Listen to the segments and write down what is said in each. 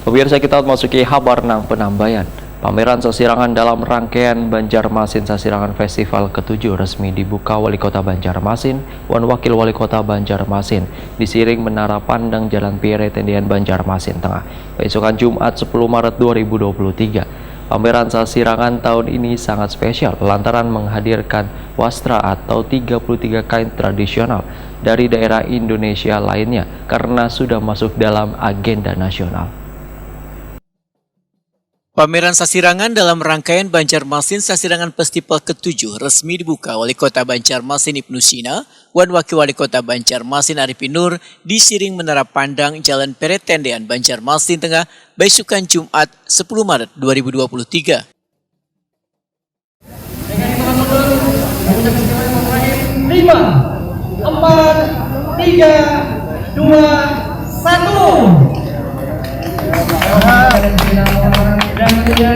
Pemirsa, kita memasuki kabar nang penambayan. Pameran Sasirangan dalam rangkaian Banjarmasin Sasirangan Festival ke-7 resmi dibuka Wali Kota Banjarmasin dan Wakil Wali Kota Banjarmasin disiring menara pandang Jalan Pierre Tendian Banjarmasin Tengah. Besokan Jumat 10 Maret 2023. Pameran Sasirangan tahun ini sangat spesial lantaran menghadirkan wastra atau 33 kain tradisional dari daerah Indonesia lainnya karena sudah masuk dalam agenda nasional. Pameran Sasirangan dalam rangkaian Banjarmasin Sasirangan Festival ke-7 resmi dibuka Wali Kota Banjarmasin Ibnu Sina dan Wakil Wali Kota Banjarmasin Arifin Nur disiring menara pandang Jalan Pierre Tendian Banjarmasin Tengah besokan Jumat 10 Maret 2023. 5, 4, 3, 2, 1. Dan kemudian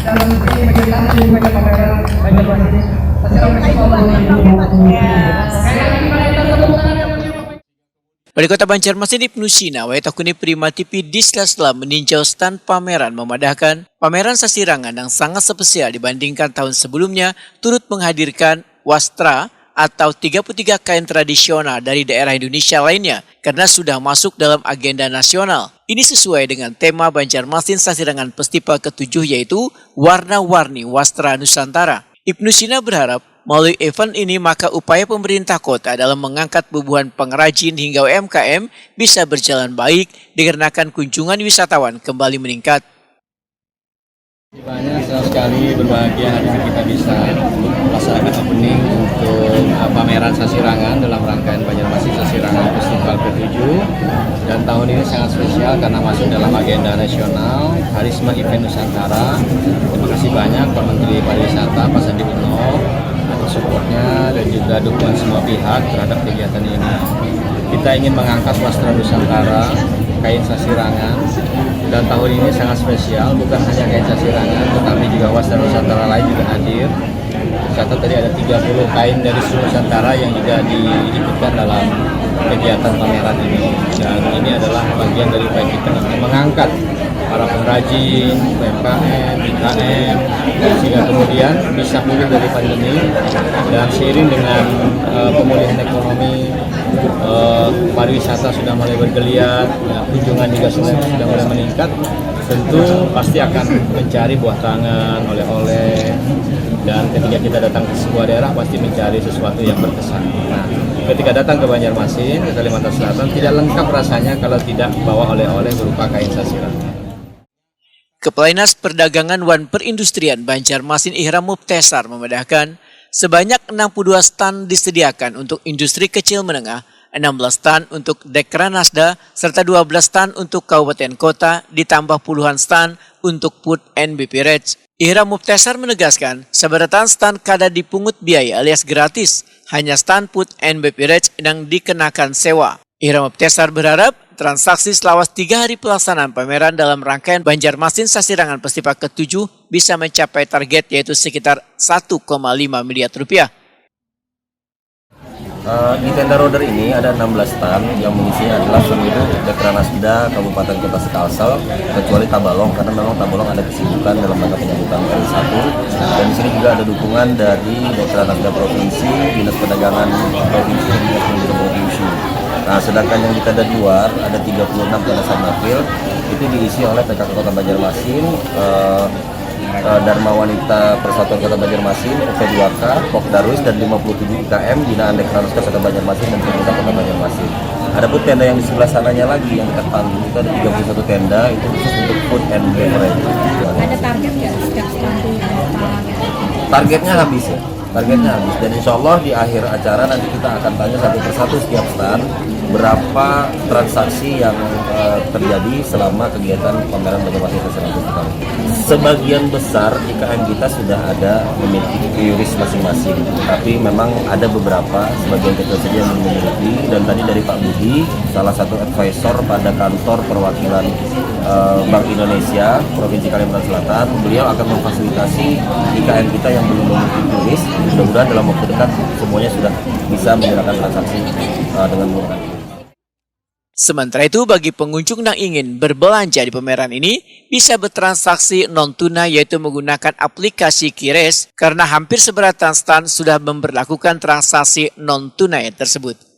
dalam ini bagaimana juga pameran Banjarmasin Sasirangan Festival 2023. Wali Kota Banjarmasin Ibnu Sina Waitakuni Prima TV Diskas telah meninjau stand pameran memadahkan pameran Sasirangan yang sangat spesial dibandingkan tahun sebelumnya turut menghadirkan wastra atau 33 kain tradisional dari daerah Indonesia lainnya karena sudah masuk dalam agenda nasional. Ini sesuai dengan tema Banjarmasin Sasirangan Festival ke-7 yaitu Warna-Warni Wastra Nusantara. Ibnu Sina berharap melalui event ini maka upaya pemerintah kota dalam mengangkat bubuhan pengrajin hingga UMKM bisa berjalan baik dikarenakan kunjungan wisatawan kembali meningkat. Banyak sekali berbahagia hari ini kita bisa melaksanakan opening untuk pameran Sasirangan dalam rangkaian Banjarmasin Sasirangan Festival ke-7 dan tahun ini sangat spesial karena masuk dalam agenda nasional Karisma Event Nusantara. Terima kasih banyak Pak Menteri Pariwisata Pak Sandi Uno atas supportnya dan juga dukungan semua pihak terhadap kegiatan ini. Kita ingin mengangkat wastra Nusantara, kain Sasirangan, dan tahun ini sangat spesial, bukan hanya kain Sasirangan, tetapi juga wastra Nusantara lain juga hadir. Catat tadi ada 30 kain dari seluruh Nusantara yang juga diikutkan dalam kegiatan pameran ini. Dan ini adalah bagian dari upaya kita untuk mengangkat para pengrajin, UMKM, IKM, sehingga kemudian bisa pulih dari pandemi dan seiring dengan pemulihan ekonomi, pariwisata sudah mulai bergeliat, kunjungan juga sudah mulai meningkat, tentu pasti akan mencari buah tangan, oleh-oleh, dan ketika kita datang ke sebuah daerah pasti mencari sesuatu yang berkesan. Nah, ketika datang ke Banjarmasin, ke Kalimantan Selatan, tidak lengkap rasanya kalau tidak bawa oleh-oleh berupa kain Sasirangan. Kepala Dinas Perdagangan dan Perindustrian Banjarmasin Ihram Mubtesar memedahkan sebanyak 62 stand disediakan untuk industri kecil menengah, 16 stand untuk Dekranasda, serta 12 stand untuk kabupaten kota, ditambah puluhan stand untuk food and beverage. Ihram Mubtesar menegaskan, seberatan stand kada dipungut biaya alias gratis, hanya stand food and beverage yang dikenakan sewa. Ihram Mubtesar berharap transaksi selawas 3 hari pelaksanaan pameran dalam rangkaian Banjarmasin Sasirangan Festival ke-7 bisa mencapai target yaitu sekitar 1,5 miliar rupiah. Di tenda roder ini ada 16 stand yang mengisinya adalah seluruh Dekranasda Kabupaten Kota Sekalsel kecuali Tabalong karena memang Tabalong ada kesibukan dalam rangka penyambutan RI1 dan di sini juga ada dukungan dari Dekranasda Provinsi, Dinas Perdagangan Provinsi dan Dinas Pendidikan Provinsi. Nah, sedangkan yang di tenda luar ada 36 tenda Sarnafil itu diisi oleh PKK Kota Banjarmasin, Dharma Wanita Persatuan Kota Banjarmasin, OP2K, Pokdarwis, dan 57 IKM binaan Dekranasda Kota Banjarmasin dan Pemerintah Kota Banjarmasin. Adapun tenda yang di sebelah sananya lagi yang dekat panggung itu ada 31 tenda itu khusus untuk food and beverage. Ada target nggak setiap stand? Targetnya habis ya. Targetnya habis dan insya Allah di akhir acara nanti kita akan tanya satu persatu setiap stand berapa transaksi yang terjadi selama kegiatan pameran Banjarmasin Sasirangan Festival. Sebagian besar IKM kita sudah ada memiliki QRIS masing-masing, tapi memang ada beberapa sebagian kecil saja yang belum memiliki. Dan tadi dari Pak Budi, salah satu advisor pada kantor perwakilan Bank Indonesia Provinsi Kalimantan Selatan, beliau akan memfasilitasi IKM kita yang belum memiliki QRIS. Mudah-mudahan dalam waktu dekat semuanya sudah bisa menggunakan transaksi dengan menggunakan QRIS. Sementara itu bagi pengunjung yang ingin berbelanja di pameran ini bisa bertransaksi non-tunai yaitu menggunakan aplikasi QRIS karena hampir seberatan stand sudah memberlakukan transaksi non-tunai tersebut.